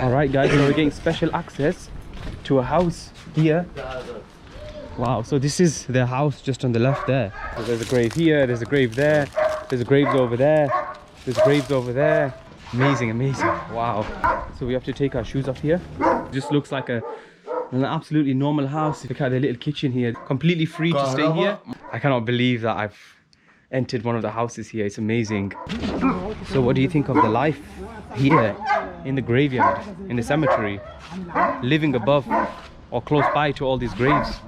All right, guys, so we're getting special access to a house here. Wow, so this is their house just on the left there. So there's a grave here, there's a grave there, there's a graves over there, there's graves over there. Amazing, amazing. Wow. So we have to take our shoes off here. It just looks like an absolutely normal house. Look at the little kitchen here, completely free to stay here. I cannot believe that I've entered one of the houses here. It's amazing. So what do you think of the life here in the graveyard, in the cemetery, living above or close by to all these graves?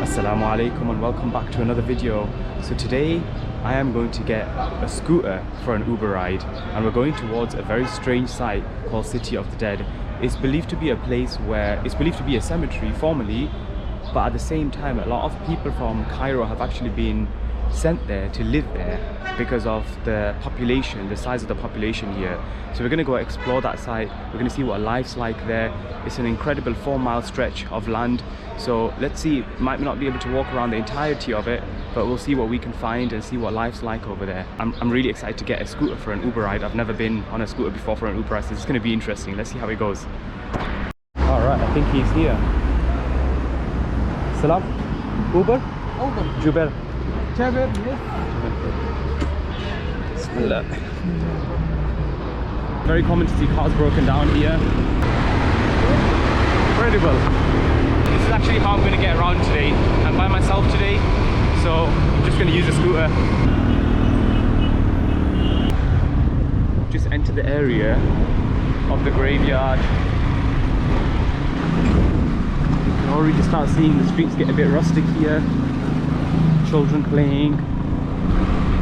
Assalamu alaikum and welcome back to another video. So today I am going to get a scooter for an Uber ride, and we're going towards a very strange site called City of the Dead. It's believed to be a place where it's believed to be a cemetery formerly, but at the same time a lot of people from Cairo have actually been sent there to live there because of the population, the size of the population here. So we're going to go explore that site. We're going to see what life's like there. It's an incredible 4-mile stretch of land. So let's see, might not be able to walk around the entirety of it, but we'll see what we can find and see what life's like over there. I'm really excited to get a scooter for an Uber ride. I've never been on a scooter before for an Uber ride, so it's going to be interesting. Let's see how it goes. All right, I think he's here. Salam. Uber? Uber. Juber. Jabir, yes. Bismillah. Very common to see cars broken down here. Incredible. This is actually how I'm going to get around today. I'm by myself today, so I'm just going to use a scooter. Just enter the area of the graveyard. You can already start seeing the streets get a bit rustic here. Children playing,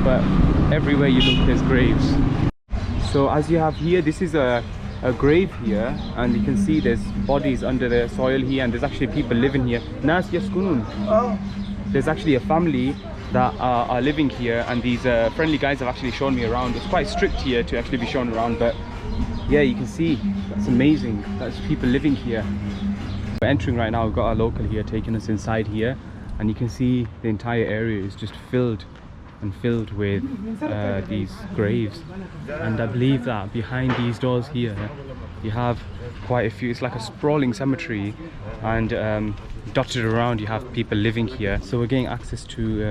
but everywhere you look there's graves. So as you have here, this is a grave here, and you can see there's bodies under the soil here, and there's actually people living here. Nas yaskunun. There's actually a family that are living here, and these friendly guys have actually shown me around. It's quite strict here to actually be shown around, but yeah, you can see that's amazing. That's people living here. We're entering right now. We've got our local here taking us inside here, and you can see the entire area is just filled with these graves. And I believe that behind these doors here you have quite a few. It's like a sprawling cemetery, and dotted around you have people living here. So we're getting access to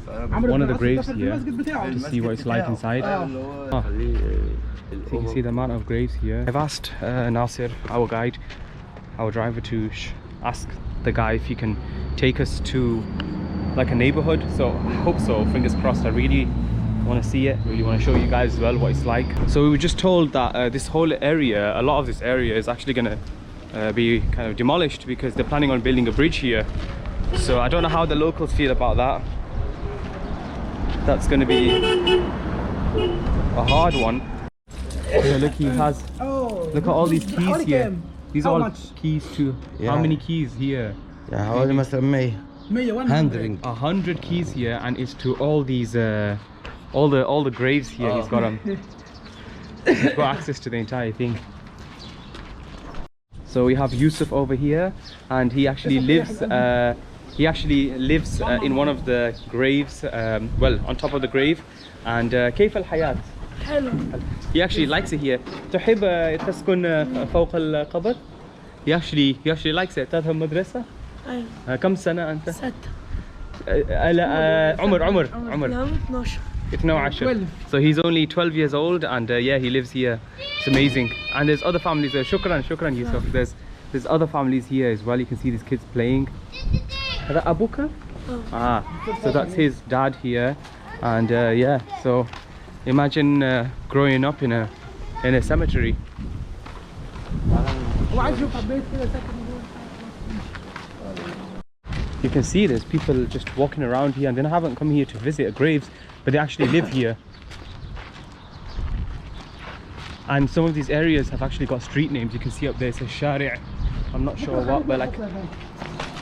one of the graves here to see what it's like inside. So you can see the amount of graves here. I've asked Nasir, our guide, our driver, to ask the guy if he can take us to like a neighborhood. So I hope so, fingers crossed. I really want to see it, really want to show you guys as well what it's like. So we were just told that this whole area, a lot of this area is actually going to be kind of demolished because they're planning on building a bridge here. So I don't know how the locals feel about that. That's going to be a hard one. So look, he has, look at all these keys here. These are all keys to, how many keys here? Yeah, how many 100 keys here, and it's to all these all the graves here. He's got them. He's got access to the entire thing. So we have Yusuf over here, and he actually lives in one of the graves, well, on top of the grave. And كيف الحياة? He actually likes it here. تحب تسكن فوق القبر? He actually likes it. تذهب مدرسة؟ أيوة. كم سنة أنت؟ 6. عمر 12. So he's only 12 years old, and yeah, he lives here. It's amazing. And there's other families there. Shukran Yusuf. There's other families here as well. You can see these kids playing. هذا أبوك؟ So that's his dad here, and yeah. So imagine growing up in a cemetery. You can see there's people just walking around here, and they haven't come here to visit graves, but they actually live here. And some of these areas have actually got street names. You can see up there it says Shari'. I'm not sure what, but like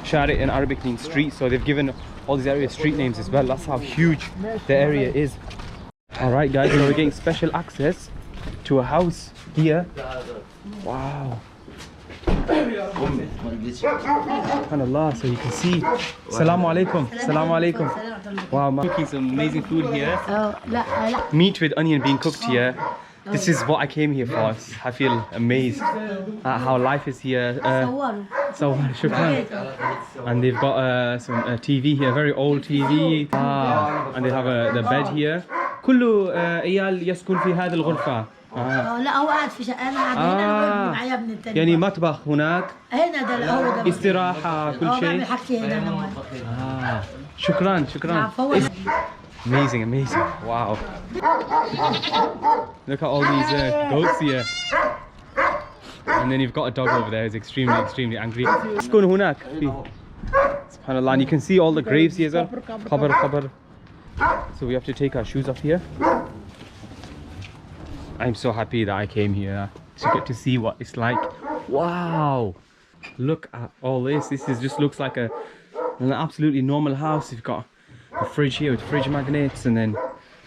Shari' in Arabic means street, so they've given all these areas street names as well. That's how huge the area is. Alright guys, so we're getting special access to a house here. Wow. SubhanAllah, so you can see. Assalamu alaikum. Assalamu alaikum. Wow, I'm cooking some amazing food here. Meat with onion being cooked here. This is what I came here for. I feel amazed at how life is here. So shukran. And they've got some TV here, very old TV. And they have the bed here. كل عيال يسكن في هذه الغرفة. لا هو قاعد في شقة، انا قاعد هنا، انا وابني معايا ابني التاني. يعني مطبخ هناك؟ هنا ده هو ده استراحة كل شيء؟ بعمل حاجتي هنا انا وابني. شكرا شكرا. Amazing, amazing. Wow. Look at all these goats here. And then you've got a dog over there who's extremely, extremely angry. يسكن هناك. SubhanAllah. And you can see all the graves here as well. Qabr, qabr. So we have to take our shoes off here. I'm so happy that I came here to get to see what it's like. Wow! Look at all this. This is just looks like an absolutely normal house. You've got a fridge here with fridge magnets, and then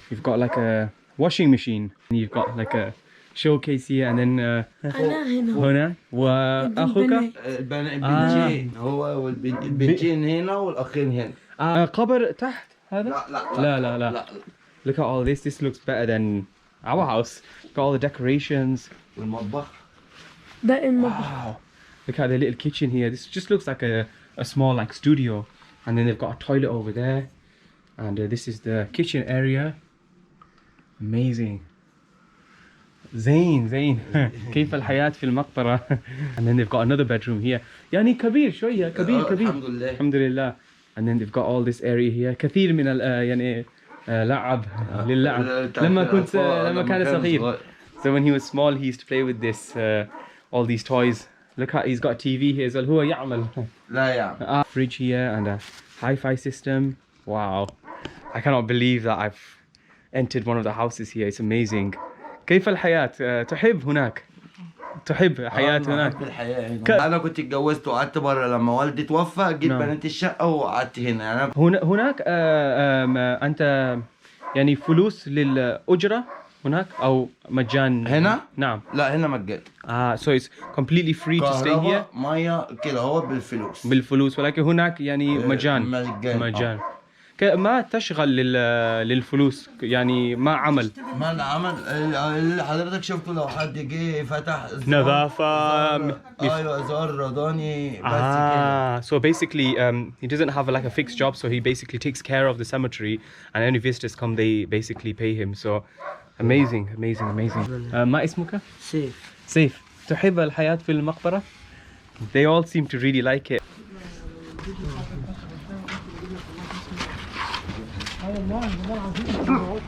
you've got like a washing machine. And you've got like a showcase here, and then هنا وأخوك البنتين هو والبنتين هنا والأخين هنا. قبر تحت هذا؟ لا. Look at all this. This looks better than our house. Got all the decorations. والمطبخ. Wow. Look at the little kitchen here. This just looks like a small like studio. And then they've got a toilet over there. And this is the kitchen area. Amazing. زين كيف الحياة في المقبرة. And then they've got another bedroom here. يعني كبير شوية كبير. الحمد لله. And then they've got all this area here. كثير من يعني لعب للعب لما كان صغير. So when he was small he used to play with this all these toys. Look at, he's got a TV here as well. هو يعمل. لا يعمل. Fridge here and a hi-fi system. Wow. I cannot believe that I've entered one of the houses here. It's amazing. كيف الحياة؟ تحب هناك؟ تحب حياة هناك؟ أنا كنت اتجوزت وقعدت برا لما والدي توفى جيت بنيت الشقة وقعدت هنا. يعني هناك أنت يعني فلوس للأجرة هناك أو مجان؟ هنا؟ نعم. لا هنا مجان. So it's completely free to stay here. مية كده هو بالفلوس ولكن هناك يعني مجان. ما تشغل للفلوس يعني ما عمل. ما العمل اللي حضرتك شفته لو حد جه فتح نظافة. ايوه زار رضاني بس كده. So basically he doesn't have like a fixed job, so he basically takes care of the cemetery, and any visitors come they basically pay him. So amazing. ما اسمك؟ سيف. تحب الحياة في المقبرة؟ They all seem to really like it.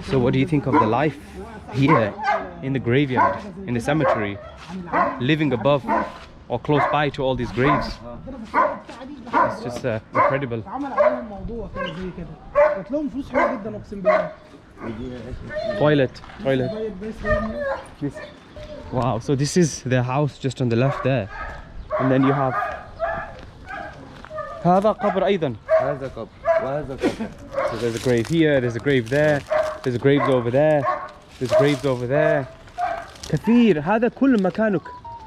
So what do you think of the life here in the graveyard, in the cemetery, living above or close by to all these graves? It's just incredible. Toilet. Wow, so this is the house just on the left there, and then you have هذا قبر أيضا. هذا قبر وهذا قبر. So there's a grave here, there's a grave there, there's graves over there, there's graves over there. كثير. هذا كل مكانك.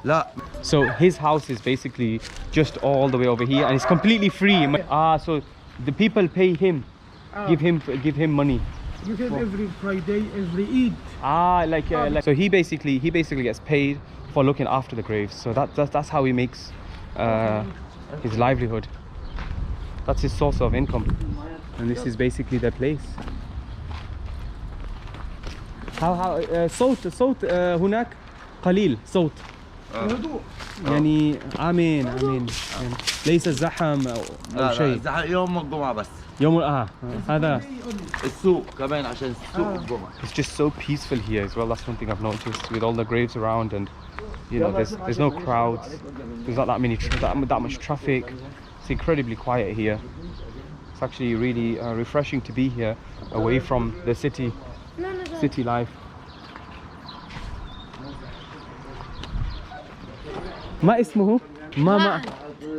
لا. So his house is basically just all the way over here, and it's completely free. So the people pay him, give him money. You have every Friday, every Eid. Like so he basically gets paid for looking after the graves. So that's how he makes his livelihood. That's his source of income. And this is basically their place. how صوت هناك قليل صوت. يعني آمين يعني ليس الزحم أو شيء. الزحم يوم الجمعة بس. هذا السوق كمان عشان السوق الجمعة. It's just so peaceful here as well. That's one thing I've noticed with all the graves around, and you know, there's no crowds, there's not that many that much traffic. It's incredibly quiet here. It's actually really refreshing to be here, away from the city life. ما اسمه؟ ماما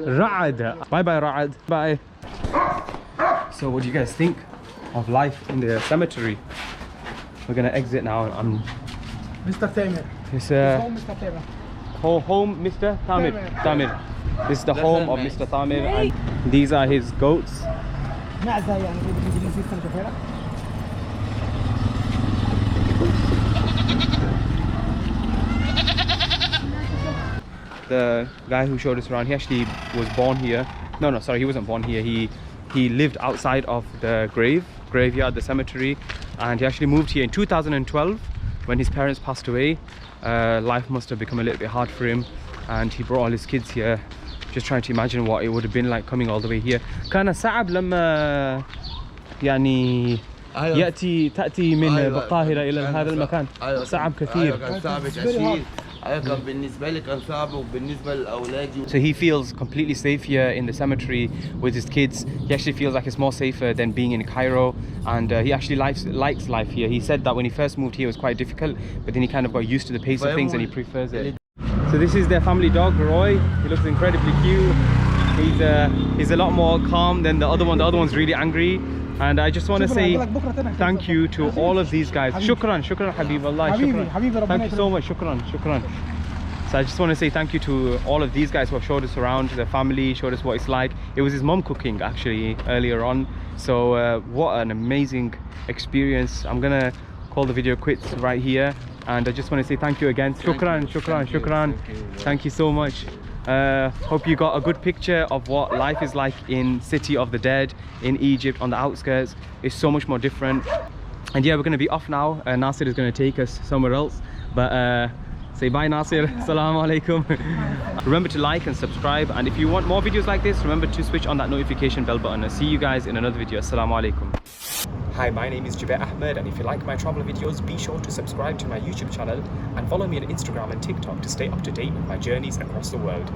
رعد. Bye bye رعد. Bye. So what do you guys think of life in the cemetery? We're gonna exit now. Mr. Tamer. It's Home, Mr. Tamer. home, Mr. Tamir. Tamir. This is the home of Mr. Tamir, and these are his goats. معزة يعني بالإنجليزي استنى شوفها. The guy who showed us around, he actually was born here. No, sorry, he wasn't born here. He lived outside of the graveyard, the cemetery, and he actually moved here in 2012 when his parents passed away. Life must have become a little bit hard for him, and he brought all his kids here. Just trying to imagine what it would have been like coming all the way here. كان صعب لما يعني تأتي من القاهرة إلى هذا المكان. صعب كثير. كان صعب كثير. كان بالنسبة لي كان صعب وبالنسبة لأولادي. So he feels completely safe here in the cemetery with his kids. He actually feels like it's more safer than being in Cairo, and he actually likes life here. He said that when he first moved here it was quite difficult, but then he kind of got used to the pace of things and he prefers it. So this is their family dog, Roy. He looks incredibly cute. He's a lot more calm than the other one. The other one's really angry. And I just want to say thank you to all of these guys. Shukran, shukran Habib Allah. Shukran. Thank you so much. Shukran, shukran. So I just want to say thank you to all of these guys who have showed us around, their family, showed us what it's like. It was his mom cooking actually earlier on. So what an amazing experience. I'm gonna call the video quits right here, and I just want to say thank you again. Shukran, shukran, shukran. Thank you so much. Hope you got a good picture of what life is like in City of the Dead in Egypt on the outskirts. It's so much more different. And yeah, we're going to be off now. Nasir is going to take us somewhere else, but say bye Nasir. Assalamu alaikum. Remember to like and subscribe, and if you want more videos like this, remember to switch on that notification bell button. I'll see you guys in another video. Assalamu alaikum. Hi, my name is Jubair Ahmed, and if you like my travel videos, be sure to subscribe to my YouTube channel and follow me on Instagram and TikTok to stay up to date with my journeys across the world.